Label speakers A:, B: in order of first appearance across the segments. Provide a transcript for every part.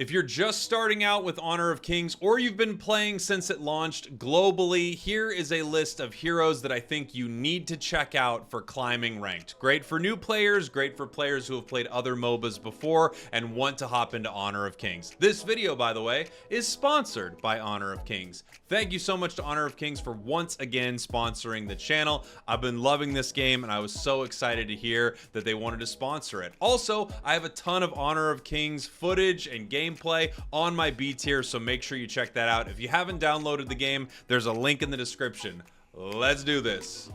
A: If you're just starting out with Honor of Kings or you've been playing since it launched globally, here is a list of heroes that I think you need to check out for climbing ranked. Great for new players, great for players who have played other MOBAs before and want to hop into Honor of Kings. This video, by the way, is sponsored by Honor of Kings. Thank you so much to Honor of Kings for once again sponsoring the channel. I've been loving this game and I was so excited to hear that they wanted to sponsor it. Also, I have a ton of Honor of Kings footage and gameplay on my B tier, so make sure you check that out. If you haven't downloaded the game, there's a link in the description. Let's do this.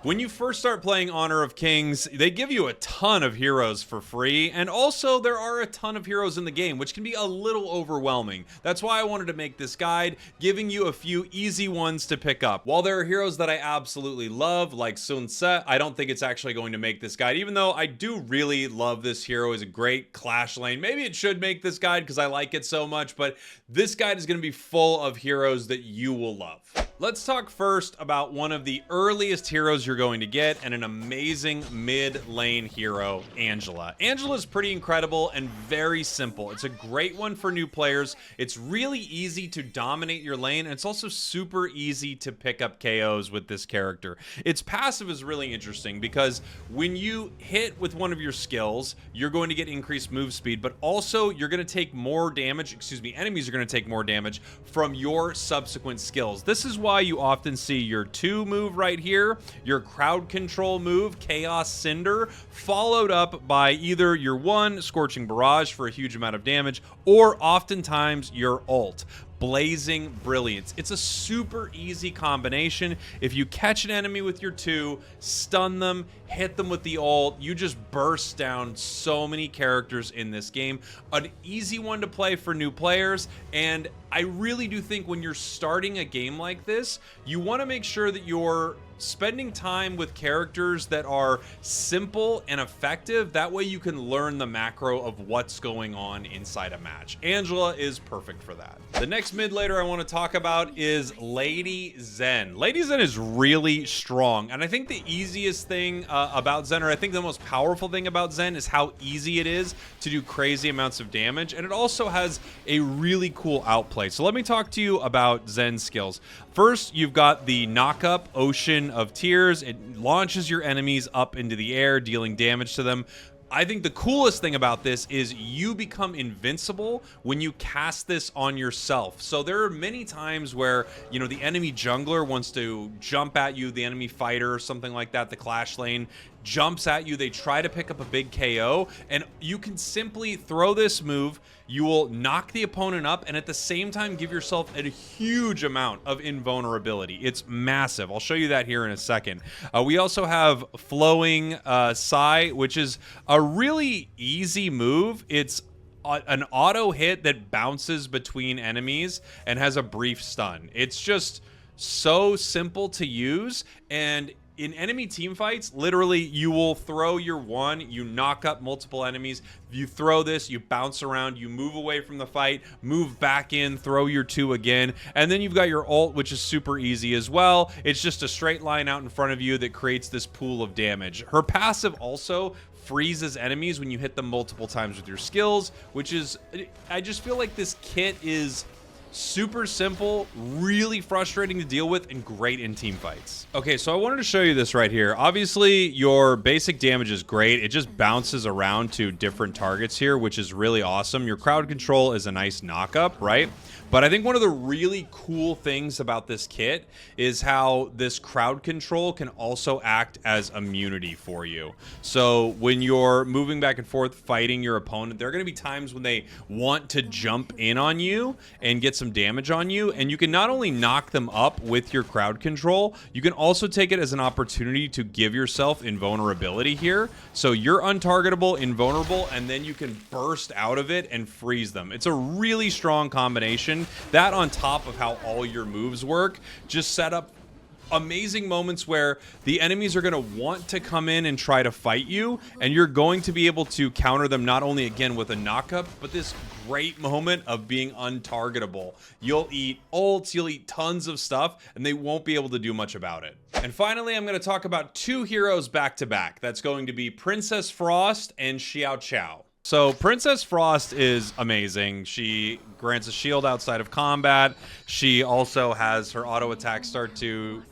A: When you first start playing Honor of Kings, they give you a ton of heroes for free, and also there are a ton of heroes in the game, which can be a little overwhelming. That's why I wanted to make this guide, giving you a few easy ones to pick up. While there are heroes that I absolutely love, like Sun Tse, I don't think it's actually going to make this guide, even though I do really love this hero. He's a great clash lane. Maybe it should make this guide because I like it so much, but this guide is going to be full of heroes that you will love. Let's talk first about one of the earliest heroes you're going to get, and an amazing mid lane hero, Angela. Angela's pretty incredible and very simple. It's a great one for new players. It's really easy to dominate your lane, and it's also super easy to pick up KOs with this character. Its passive is really interesting because when you hit with one of your skills, you're going to get increased move speed, but also you're going to take more damage, enemies are going to take more damage from your subsequent skills. This is why you often see your 2 move right here, your crowd control move, Chaos Cinder, followed up by either your 1, Scorching Barrage for a huge amount of damage, or oftentimes your ult, Blazing Brilliance. It's a super easy combination. If you catch an enemy with your 2, stun them, hit them with the ult, you just burst down so many characters in this game. An easy one to play for new players, and I really do think when you're starting a game like this, you want to make sure that you're spending time with characters that are simple and effective. That way you can learn the macro of what's going on inside a match. Angela is perfect for that. The next mid laner I want to talk about is Lady Zen. Lady Zen is really strong, and I think the easiest thing about Zen, or I think the most powerful thing about Zen, is how easy it is to do crazy amounts of damage, and it also has a really cool outplay. So let me talk to you about Zen's skills. First, you've got the knock up Ocean of Tears. It launches your enemies up into the air, dealing damage to them. I think the coolest thing about this is you become invincible when you cast this on yourself. So there are many times where, you know, the enemy jungler wants to jump at you, the enemy fighter or something like that, the clash lane jumps at you, they try to pick up a big KO, and you can simply throw this move. You will knock the opponent up and at the same time give yourself a huge amount of invulnerability. It's massive. I'll show you that here in a second. We also have Flowing Sigh, which is a really easy move. It's an auto hit that bounces between enemies and has a brief stun. It's just so simple to use, and in enemy team fights, literally, you will throw your 1, you knock up multiple enemies, you throw this, you bounce around, you move away from the fight, move back in, throw your 2 again, and then you've got your ult, which is super easy as well. It's just a straight line out in front of you that creates this pool of damage. Her passive also freezes enemies when you hit them multiple times with your skills, which is, I just feel like this kit is super simple, really frustrating to deal with, and great in team fights. Okay, so I wanted to show you this right here. Obviously, your basic damage is great. It just bounces around to different targets here, which is really awesome. Your crowd control is a nice knock-up, right? But I think one of the really cool things about this kit is how this crowd control can also act as immunity for you. So when you're moving back and forth fighting your opponent, there are going to be times when they want to jump in on you and get some damage on you, and you can not only knock them up with your crowd control, you can also take it as an opportunity to give yourself invulnerability here. So you're untargetable, invulnerable, and then you can burst out of it and freeze them. It's a really strong combination. That on top of how all your moves work, just set up amazing moments where the enemies are going to want to come in and try to fight you, and you're going to be able to counter them not only again with a knockup, but this great moment of being untargetable. You'll eat ults, you'll eat tons of stuff, and they won't be able to do much about it. And finally, I'm going to talk about 2 heroes back to back. That's going to be Princess Frost and Xiao Qiao. So Princess Frost is amazing. She grants a shield outside of combat. She also has her auto attack start to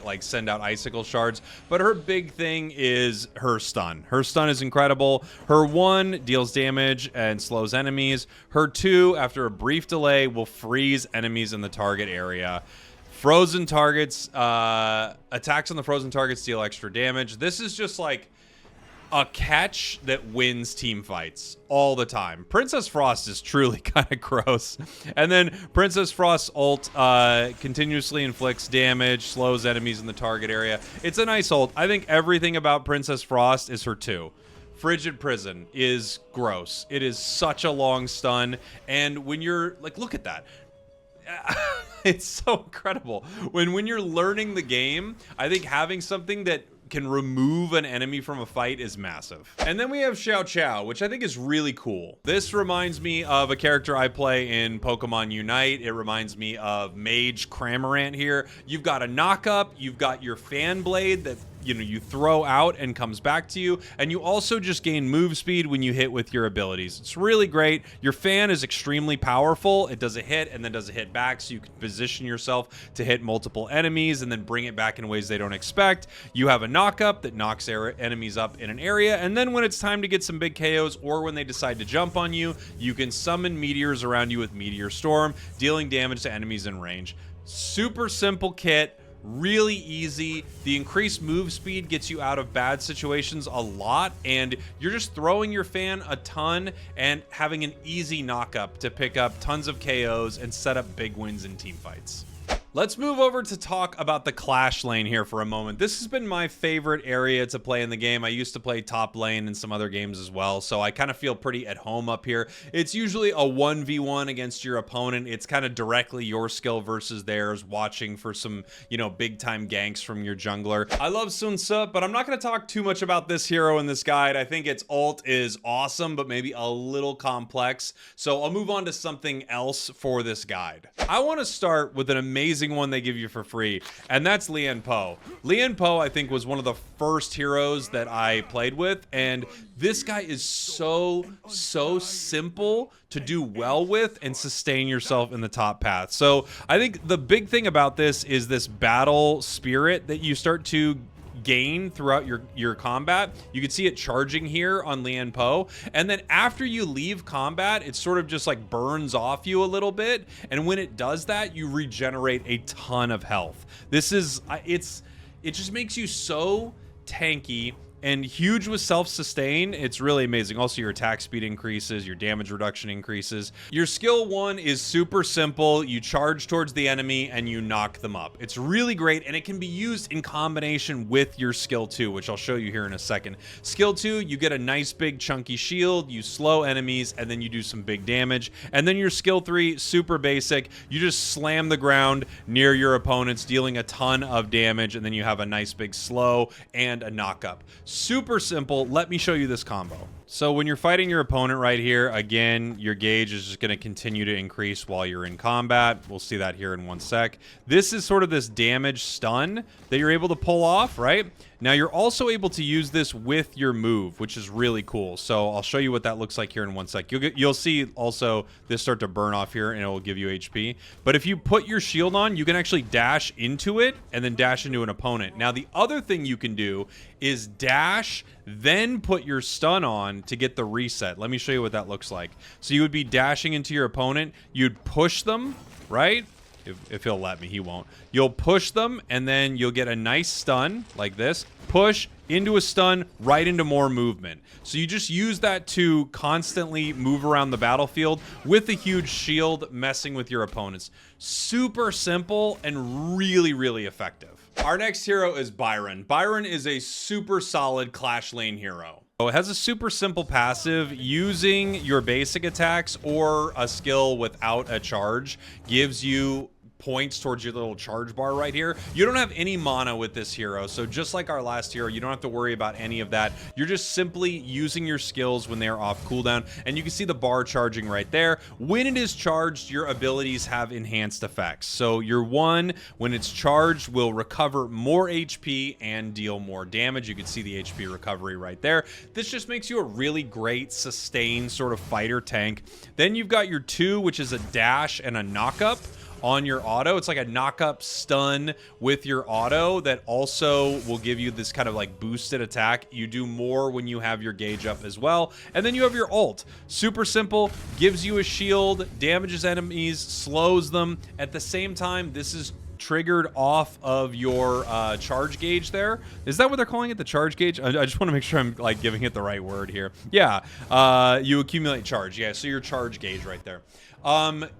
A: like send out icicle shards. But her big thing is her stun. Her stun is incredible. Her 1 deals damage and slows enemies. Her 2, after a brief delay, will freeze enemies in the target area. Frozen targets, attacks on the frozen targets deal extra damage. This is just like a catch that wins team fights all the time. Princess Frost is truly kind of gross. And then Princess Frost's ult continuously inflicts damage, slows enemies in the target area. It's a nice ult. I think everything about Princess Frost is her 2. Frigid Prison is gross. It is such a long stun. And when you're like, look at that. It's so incredible. When you're learning the game, I think having something that can remove an enemy from a fight is massive. And then we have Xiao Qiao, which I think is really cool. This reminds me of a character I play in Pokemon Unite. It reminds me of Mage Cramorant here. You've got a knock-up, you've got your fan blade that you throw out and comes back to you, and you also just gain move speed when you hit with your abilities. It's really great. Your fan is extremely powerful. It does a hit and then does a hit back, so you can position yourself to hit multiple enemies and then bring it back in ways they don't expect. You have a knock-up that knocks enemies up in an area, and then when it's time to get some big KOs or when they decide to jump on you, you can summon meteors around you with Meteor Storm, dealing damage to enemies in range. Super simple kit. Really easy. The increased move speed gets you out of bad situations a lot, and you're just throwing your fan a ton and having an easy knock-up to pick up tons of KOs and set up big wins in team fights. Let's move over to talk about the Clash lane here for a moment. This has been my favorite area to play in the game. I used to play top lane in some other games as well, so I kind of feel pretty at home up here. It's usually a 1v1 against your opponent. It's kind of directly your skill versus theirs, watching for some, big time ganks from your jungler. I love Sun Tzu, but I'm not going to talk too much about this hero in this guide. I think its ult is awesome, but maybe a little complex. So I'll move on to something else for this guide. I want to start with an amazing one they give you for free, and that's Lian Po. Lian Po, I think, was one of the first heroes that I played with, and this guy is so simple to do well with and sustain yourself in the top path. So I think the big thing about this is this battle spirit that you start to gain throughout your combat. You can see it charging here on Lian Po, and then after you leave combat, it sort of just like burns off you a little bit, and when it does that, you regenerate a ton of health. This is it just makes you so tanky and huge with self-sustain. It's really amazing. Also, your attack speed increases, your damage reduction increases. Your skill 1 is super simple. You charge towards the enemy and you knock them up. It's really great, and it can be used in combination with your skill 2, which I'll show you here in a second. Skill 2, you get a nice big chunky shield, you slow enemies, and then you do some big damage. And then your skill 3, super basic. You just slam the ground near your opponents, dealing a ton of damage, and then you have a nice big slow and a knock-up. Super simple. Let me show you this combo. So when you're fighting your opponent right here, again, your gauge is just going to continue to increase while you're in combat. We'll see that here in one sec. This is sort of this damage stun that you're able to pull off, right? Now you're also able to use this with your move, which is really cool. So I'll show you what that looks like here in one sec. You'll see also this start to burn off here, and it will give you HP. But if you put your shield on, you can actually dash into it and then dash into an opponent. Now the other thing you can do is dash, then put your stun on to get the reset. Let me show you what that looks like. So you would be dashing into your opponent. You'd push them, right? If he'll let me, he won't. You'll push them, and then you'll get a nice stun like this. Push into a stun, right into more movement. So you just use that to constantly move around the battlefield with a huge shield, messing with your opponents. Super simple and really, really effective. Our next hero is Byron. Byron is a super solid Clash lane hero. It has a super simple passive. Using your basic attacks or a skill without a charge gives you points towards your little charge bar right here. You don't have any mana with this hero, so just like our last hero, you don't have to worry about any of that. You're just simply using your skills when they are off cooldown, and you can see the bar charging right there. When it is charged, your abilities have enhanced effects. So your one, when it's charged, will recover more HP and deal more damage. You can see the HP recovery right there. This just makes you a really great sustained sort of fighter tank. Then you've got your two, which is a dash and a knock-up on your auto. It's like a knock-up stun with your auto that also will give you this kind of like boosted attack. You do more when you have your gauge up as well. And then you have your ult. Super simple, gives you a shield, damages enemies, slows them. At the same time, this is triggered off of your charge gauge there. Is that what they're calling it, the charge gauge? I just want to make sure I'm like giving it the right word here. Yeah, you accumulate charge. Yeah, so your charge gauge right there.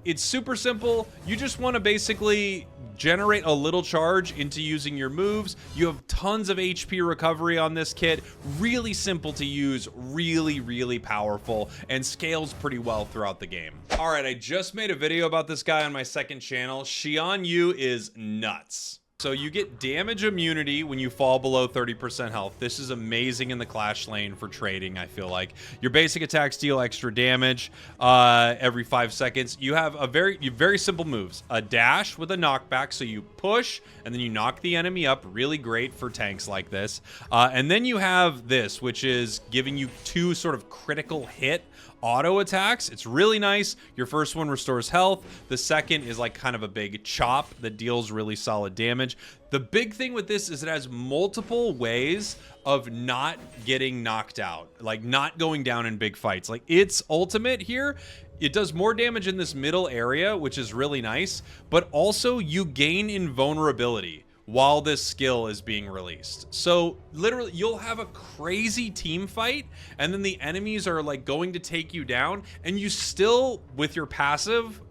A: It's super simple. You just want to basically generate a little charge into using your moves. You have tons of HP recovery on this kit. Really simple to use, really powerful, and scales pretty well throughout the game. All right, I just made a video about this guy on my second channel. Xian Yu is nuts. So you get damage immunity when you fall below 30% health. This is amazing in the clash lane for trading, I feel like. Your basic attacks deal extra damage every 5 seconds. You have very simple moves. A dash with a knockback, so you push and then you knock the enemy up. Really great for tanks like this. And then you have this, which is giving you 2 sort of critical hit auto attacks. It's really nice. Your first one restores health. The second is like kind of a big chop that deals really solid damage. The big thing with this is it has multiple ways of not getting knocked out, like not going down in big fights. Like its ultimate here, it does more damage in this middle area, which is really nice, but also you gain invulnerability while this skill is being released. So literally you'll have a crazy team fight and then the enemies are like going to take you down, and you still, with your passive,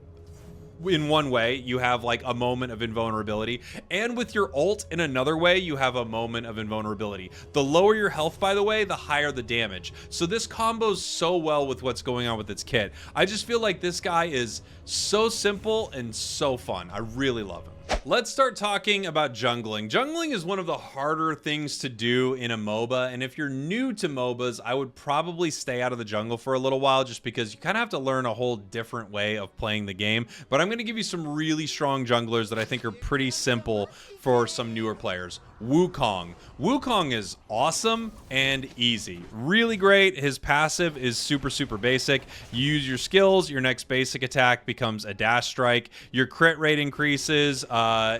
A: in one way you have like a moment of invulnerability, and with your ult in another way you have a moment of invulnerability. The lower your health, by the way, the higher the damage. So this combos so well with what's going on with its kit. I just feel like this guy is so simple and so fun. I really love him. Let's start talking about jungling. Jungling is one of the harder things to do in a MOBA, and if you're new to MOBAs, I would probably stay out of the jungle for a little while, just because you kind of have to learn a whole different way of playing the game. But I'm going to give you some really strong junglers that I think are pretty simple for some newer players. Wukong. Wukong is awesome and easy. Really great. His passive is super basic. You use your skills, your next basic attack becomes a dash strike. Your crit rate increases,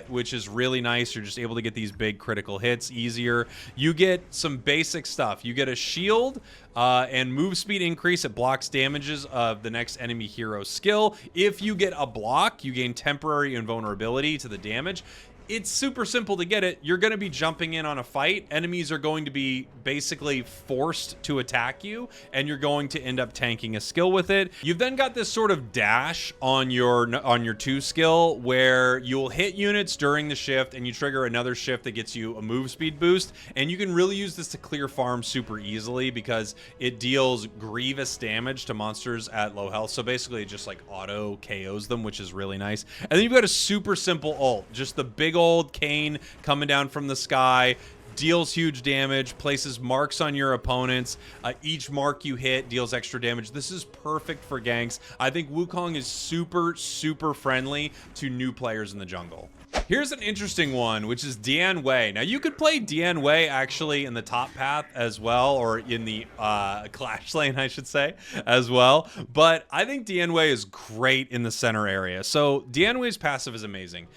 A: which is really nice. You're just able to get these big critical hits easier. You get some basic stuff. You get a shield and move speed increase. It blocks damages of the next enemy hero skill. If you get a block, you gain temporary invulnerability to the damage. It's super simple to get it. You're going to be jumping in on a fight. Enemies are going to be basically forced to attack you, and you're going to end up tanking a skill with it. You've then got this sort of dash on your 2 skill where you'll hit units during the shift and you trigger another shift that gets you a move speed boost. And you can really use this to clear farm super easily because it deals grievous damage to monsters at low health. So basically it just like auto KOs them, which is really nice. And then you've got a super simple ult, just the big old cane coming down from the sky, deals huge damage, places marks on your opponents. Each mark you hit deals extra damage. This is perfect for ganks. I think Wukong is super friendly to new players in the jungle. Here's an interesting one, which is Dian Wei. Now, you could play Dian Wei actually in the top path as well, or in the clash lane, I should say, as well. But I think Dian Wei is great in the center area. So Dian Wei's passive is amazing.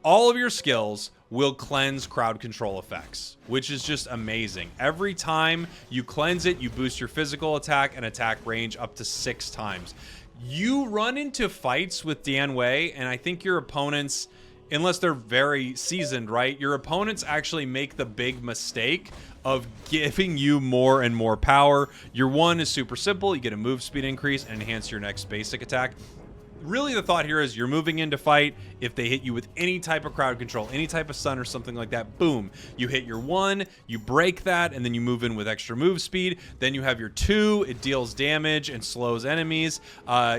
A: All of your skills will cleanse crowd control effects, which is just amazing. Every time you cleanse it, you boost your physical attack and attack range up to 6 times. You run into fights with Dian Wei, and I think your opponents, unless they're very seasoned, right? Your opponents actually make the big mistake of giving you more and more power. Your one is super simple. You get a move speed increase and enhance your next basic attack. Really, the thought here is you're moving in to fight. If they hit you with any type of crowd control, any type of stun or something like that, boom, you hit your 1, you break that, and then you move in with extra move speed. Then you have your 2, it deals damage and slows enemies.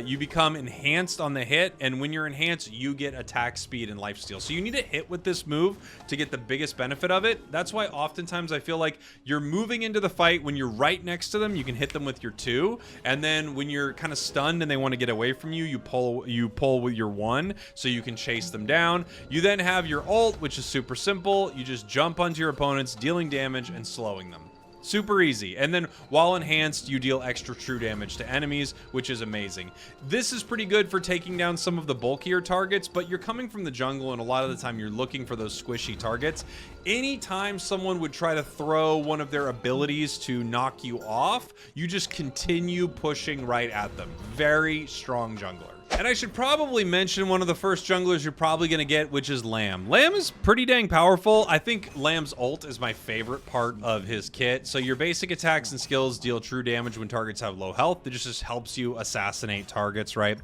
A: You become enhanced on the hit, and when you're enhanced, you get attack speed and lifesteal. So you need to hit with this move to get the biggest benefit of it. That's why oftentimes I feel like you're moving into the fight when you're right next to them, you can hit them with your 2, and then when you're kind of stunned and they want to get away from you, you pull with your 1 so you can chase them down. You then have your ult, which is super simple. You just jump onto your opponents, dealing damage and slowing them. Super easy. And then while enhanced, you deal extra true damage to enemies, which is amazing. This is pretty good for taking down some of the bulkier targets, but you're coming from the jungle and a lot of the time you're looking for those squishy targets. Anytime someone would try to throw one of their abilities to knock you off, you just continue pushing right at them. Very strong jungler. And I should probably mention one of the first junglers you're probably going to get, which is Lamb. Lamb is pretty dang powerful. I think Lamb's ult is my favorite part of his kit. So your basic attacks and skills deal true damage when targets have low health. It just helps you assassinate targets, right?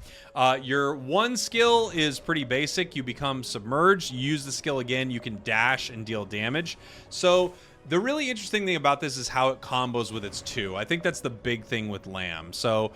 A: Your 1 skill is pretty basic. You become submerged. You use the skill again. You can dash and deal damage. So the really interesting thing about this is how it combos with its 2. I think that's the big thing with Lamb. So,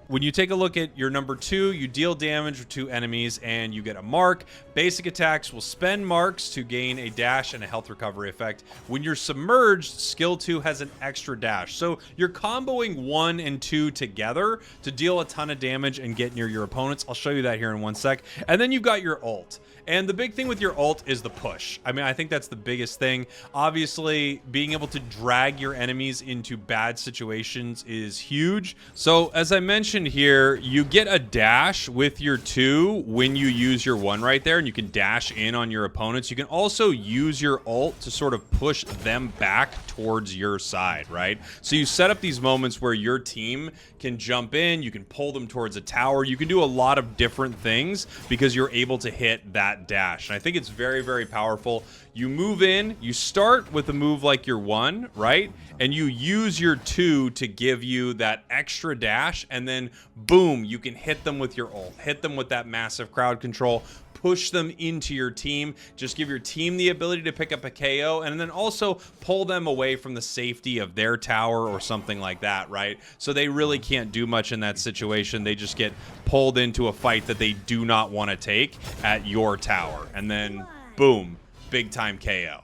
A: when you take a look at your number 2, you deal damage to enemies and you get a mark. Basic attacks will spend marks to gain a dash and a health recovery effect. When you're submerged, skill 2 has an extra dash. So you're comboing 1 and 2 together to deal a ton of damage and get near your opponents. I'll show you that here in 1 sec. And then you've got your ult. And the big thing with your ult is the push. I mean, I think that's the biggest thing. Obviously, being able to drag your enemies into bad situations is huge. So as I mentioned here, you get a dash with your 2 when you use your 1 right there, and you can dash in on your opponents. You can also use your ult to sort of push them back towards your side, right? So you set up these moments where your team can jump in, you can pull them towards a tower, you can do a lot of different things because you're able to hit that dash. And I think it's very, very powerful. You move in, you start with a move like your 1, right? And you use your 2 to give you that extra dash, and then boom, you can hit them with your ult, hit them with that massive crowd control, push them into your team, just give your team the ability to pick up a KO, and then also pull them away from the safety of their tower or something like that, right? So they really can't do much in that situation. They just get pulled into a fight that they do not want to take at your tower, and then boom, big time KO.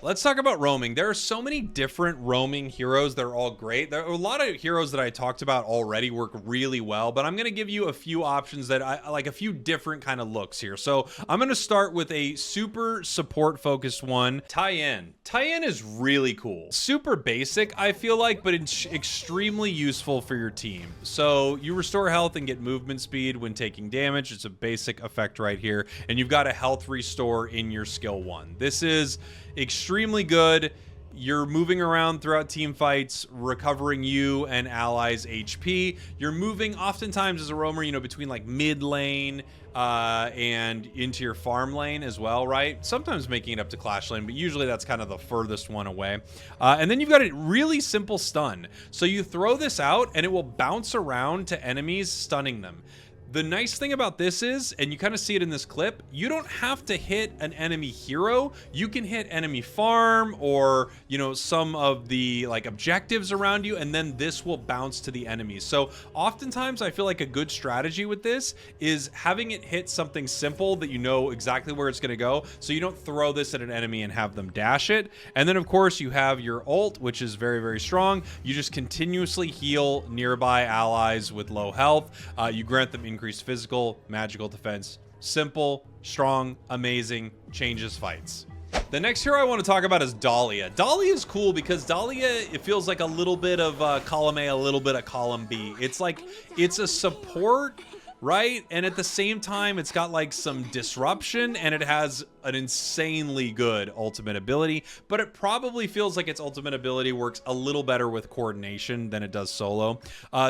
A: Let's talk about roaming. There are so many different roaming heroes that are all great. There are a lot of heroes that I talked about already work really well, but I'm going to give you a few options that I like, a few different kind of looks here. So I'm going to start with a super support focused one, Tien. Tien is really cool. Super basic, I feel like, but it's extremely useful for your team. So you restore health and get movement speed when taking damage. It's a basic effect right here. And you've got a health restore in your skill 1. This is extremely good. You're moving around throughout team fights, recovering you and allies HP. You're moving oftentimes as a roamer, you know, between like mid lane and into your farm lane as well, right? Sometimes making it up to clash lane, but usually that's kind of the furthest one away. And then you've got a really simple stun. So you throw this out and it will bounce around to enemies, stunning them. The nice thing about this is, and you kind of see it in this clip, you don't have to hit an enemy hero. You can hit enemy farm or, you know, some of the like objectives around you, and then this will bounce to the enemies. So oftentimes I feel like a good strategy with this is having it hit something simple that you know exactly where it's going to go, so you don't throw this at an enemy and have them dash it. And then of course you have your ult, which is very, very strong. You just continuously heal nearby allies with low health. You grant them increased physical, magical defense. Simple, strong, amazing, changes fights. The next hero I want to talk about is Dahlia. Dahlia is cool because Dahlia, it feels like a little bit of column A, a little bit of column B. It's like, it's a support, right? And at the same time, it's got like some disruption and it has an insanely good ultimate ability, but it probably feels like its ultimate ability works a little better with coordination than it does solo.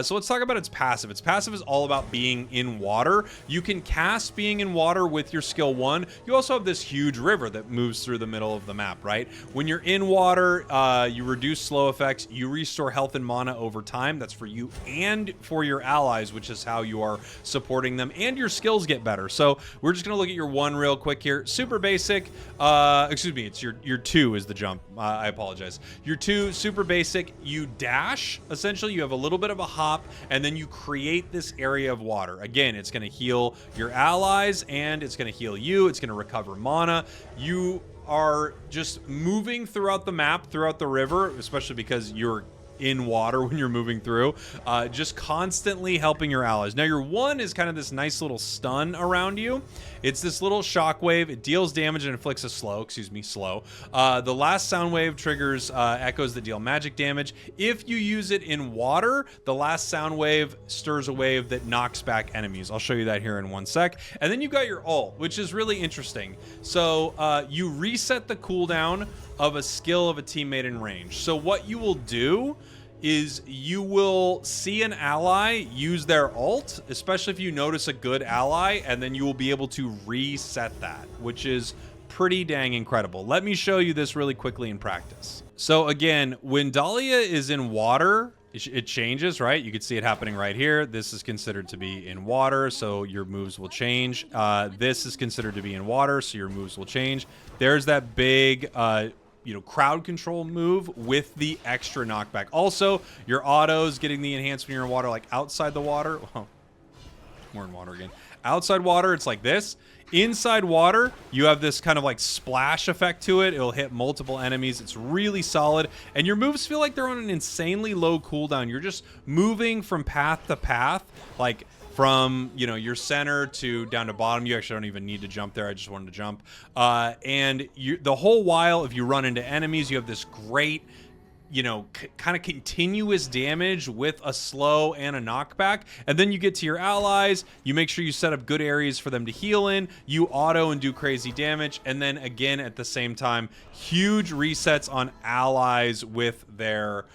A: So let's talk about its passive. Its passive is all about being in water. You can cast being in water with your skill 1. You also have this huge river that moves through the middle of the map, right? When you're in water, you reduce slow effects, you restore health and mana over time. That's for you and for your allies, which is how you are supporting supporting them, and your skills get better. So we're just gonna look at your 1 real quick here. Super basic. Excuse me, it's your 2 is the jump. I apologize. Your 2, super basic. You dash. Essentially, you have a little bit of a hop, and then you create this area of water. Again, it's gonna heal your allies, and it's gonna heal you. It's gonna recover mana. You are just moving throughout the map, throughout the river, especially because you're in water when you're moving through, just constantly helping your allies. Now your 1 is kind of this nice little stun around you. It's this little shockwave. It deals damage and inflicts a slow. The last sound wave triggers echoes that deal magic damage. If you use it in water, the last sound wave stirs a wave that knocks back enemies. I'll show you that here in 1 sec. And then you've got your ult, which is really interesting. So you reset the cooldown of a skill of a teammate in range. So what you will do is you will see an ally use their ult, especially if you notice a good ally, and then you will be able to reset that, which is pretty dang incredible. Let me show you this really quickly in practice. So again, when Dahlia is in water, it changes, right? You can see it happening right here. This is considered to be in water, so your moves will change. This is considered to be in water, so your moves will change. There's that big crowd control move with the extra knockback. Also, your autos getting the enhancement when you're in water, like outside the water. Oh, we're in water again. Outside water, it's like this. Inside water, you have this kind of like splash effect to it. It'll hit multiple enemies. It's really solid. And your moves feel like they're on an insanely low cooldown. You're just moving from path to path, like from, your center to down to bottom. You actually don't even need to jump there. I just wanted to jump. And the whole while, if you run into enemies, you have this great, kind of continuous damage with a slow and a knockback. And then you get to your allies. You make sure you set up good areas for them to heal in. You auto and do crazy damage. And then again, at the same time, huge resets on allies with their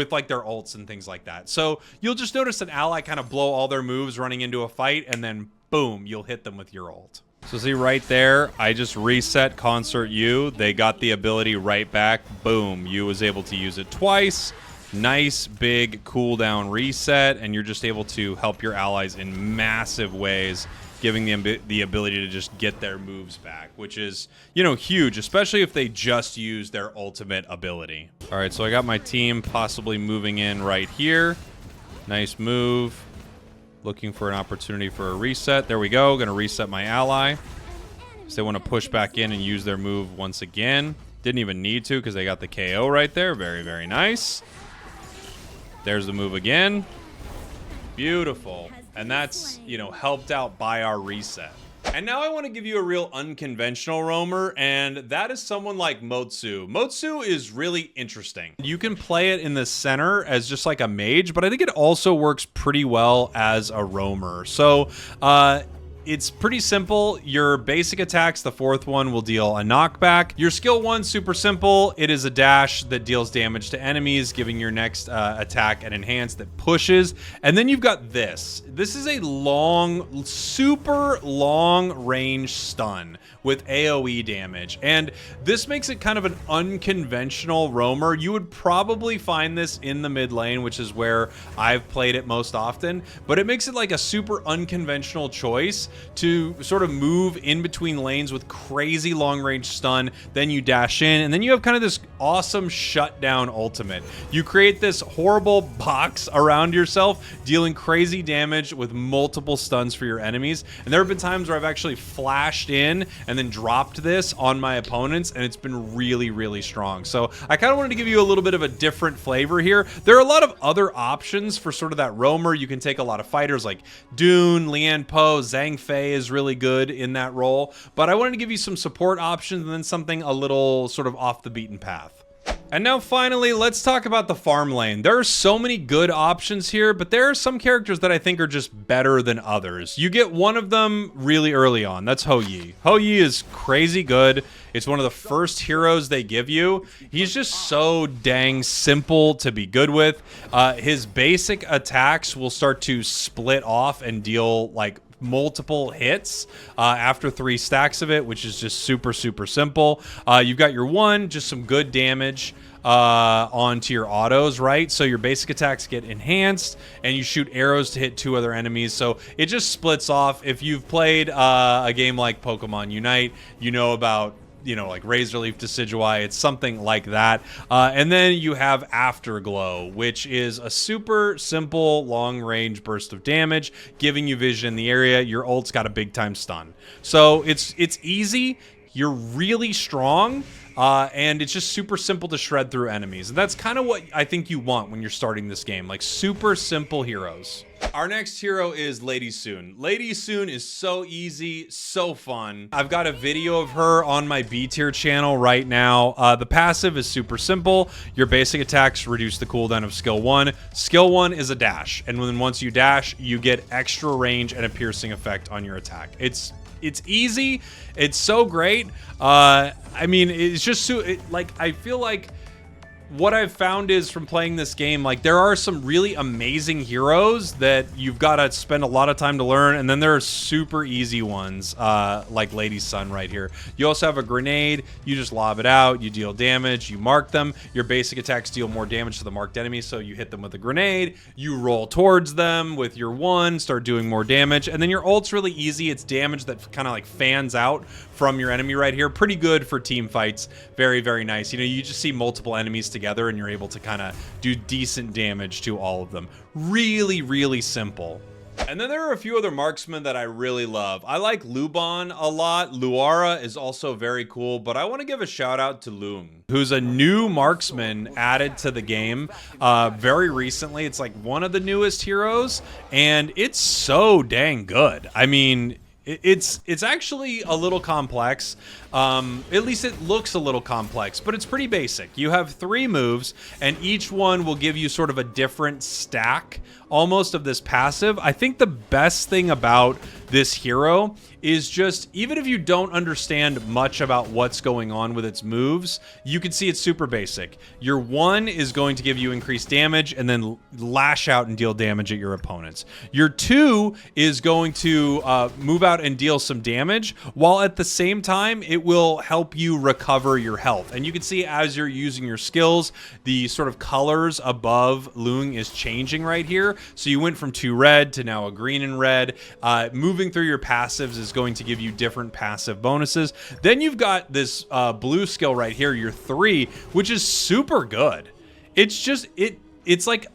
A: like their ults and things like that. So you'll just notice an ally kind of blow all their moves running into a fight, and then boom, you'll hit them with your ult. So see right there, I just reset Concert U. They got the ability right back. Boom, U was able to use it twice. Nice big cooldown reset, and you're just able to help your allies in massive ways, giving them the ability to just get their moves back, which is, huge, especially if they just use their ultimate ability. All right, so I got my team possibly moving in right here. Nice move. Looking for an opportunity for a reset. There we go. Going to reset my ally. So they want to push back in and use their move once again. Didn't even need to because they got the KO right there. Very, very nice. There's the move again. Beautiful. And that's, helped out by our reset. And now I want to give you a real unconventional roamer, and that is someone like Motsu. Motsu is really interesting. You can play it in the center as just like a mage, but I think it also works pretty well as a roamer. So, it's pretty simple. Your basic attacks, the 4th one, will deal a knockback. Your skill 1, super simple. It is a dash that deals damage to enemies, giving your next attack an enhance that pushes. And then you've got this. This is a long, super long range stun with AoE damage. And this makes it kind of an unconventional roamer. You would probably find this in the mid lane, which is where I've played it most often. But it makes it like a super unconventional choice to sort of move in between lanes with crazy long range stun. Then you dash in, and then you have kind of this awesome shutdown ultimate. You create this horrible box around yourself, dealing crazy damage with multiple stuns for your enemies. And there have been times where I've actually flashed in and then dropped this on my opponents, and it's been really, really strong. So I kind of wanted to give you a little bit of a different flavor here. There are a lot of other options for sort of that roamer. You can take a lot of fighters like Dune, Lian Po, Zhang Fei is really good in that role, but I wanted to give you some support options and then something a little sort of off the beaten path. And now finally, let's talk about the farm lane. There are so many good options here, but there are some characters that I think are just better than others. You get one of them really early on. That's Hou Yi. Hou Yi is crazy good. It's one of the first heroes they give you. He's just so dang simple to be good with. His basic attacks will start to split off and deal like multiple hits after 3 stacks of it, which is just super, super simple. You've got your 1, just some good damage. onto your autos, right? So your basic attacks get enhanced, and you shoot arrows to hit 2 other enemies. So it just splits off. If you've played a game like Pokemon Unite, you know about, you know, like Razor Leaf Decidueye. It's something like that. And then you have Afterglow, which is a super simple long-range burst of damage, giving you vision in the area. Your ult's got a big-time stun. So it's easy. You're really strong. And it's just super simple to shred through enemies. And that's kind of what I think you want when you're starting this game, like super simple heroes. Our next hero is Lady Soon. Lady Soon is so easy, so fun. I've got a video of her on my B tier channel right now. The passive is super simple. Your basic attacks reduce the cooldown of skill 1. Skill 1 is a dash, and then once you dash, you get extra range and a piercing effect on your attack. It's easy. It's so great. I mean, it's just so, like, I feel like what I've found is from playing this game, like, there are some really amazing heroes that you've got to spend a lot of time to learn, and then there are super easy ones, like Lady Sun right here. You also have a grenade. You just lob it out, you deal damage, you mark them. Your basic attacks deal more damage to the marked enemy, so you hit them with a grenade, you roll towards them with your 1, start doing more damage, and then your ult's really easy. It's damage that kind of like fans out from your enemy right here. Pretty good for team fights. Very, very nice. You know, you just see multiple enemies together and you're able to kind of do decent damage to all of them. Really, really simple. And then there are a few other marksmen that I really love. I like Luban a lot. Luara is also very cool, but I want to give a shout out to Lung, who's a new marksman added to the game very recently. It's like one of the newest heroes, and it's so dang good. I mean, it's actually a little complex. At least it looks a little complex, but it's pretty basic. You have 3 moves, and each one will give you sort of a different stack almost of this passive. I think the best thing about this hero is just, even if you don't understand much about what's going on with its moves, you can see it's super basic. Your 1 is going to give you increased damage and then lash out and deal damage at your opponents. Your 2 is going to move out and deal some damage, while at the same time it will help you recover your health. And you can see as you're using your skills, the sort of colors above Lung is changing right here. So you went from 2 red to now a green and red. Moving through your passives is going to give you different passive bonuses. Then you've got this blue skill right here, your 3, which is super good. It's just, it's like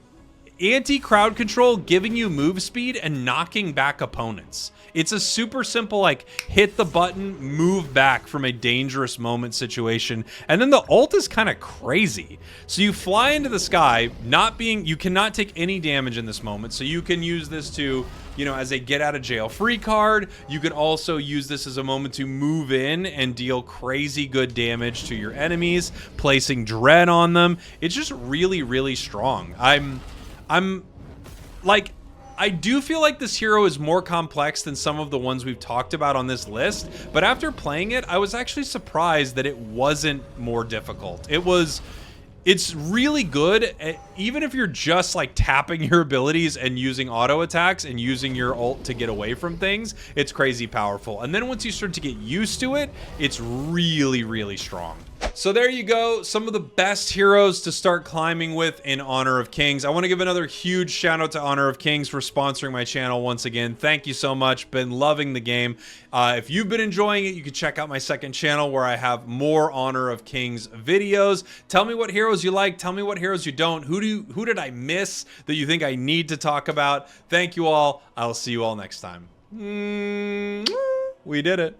A: anti-crowd control, giving you move speed and knocking back opponents. It's a super simple, like, hit the button, move back from a dangerous moment situation. And then the ult is kind of crazy. So you fly into the sky, you cannot take any damage in this moment. So you can use this to, you know, as a get out of jail free card. You can also use this as a moment to move in and deal crazy good damage to your enemies, placing dread on them. It's just really, really strong. I'm like, I do feel like this hero is more complex than some of the ones we've talked about on this list, but after playing it, I was actually surprised that it wasn't more difficult. It's really good, even if you're just like tapping your abilities and using auto attacks and using your ult to get away from things. It's crazy powerful. And then once you start to get used to it, it's really, really strong. So there you go, some of the best heroes to start climbing with in Honor of Kings. I want to give another huge shout out to Honor of Kings for sponsoring my channel once again. Thank you so much. Been loving the game. If you've been enjoying it, you can check out my second channel where I have more Honor of Kings videos. Tell me what heroes you like. Tell me what heroes you don't. Who did I miss that you think I need to talk about? Thank you all. I'll see you all next time. We did it.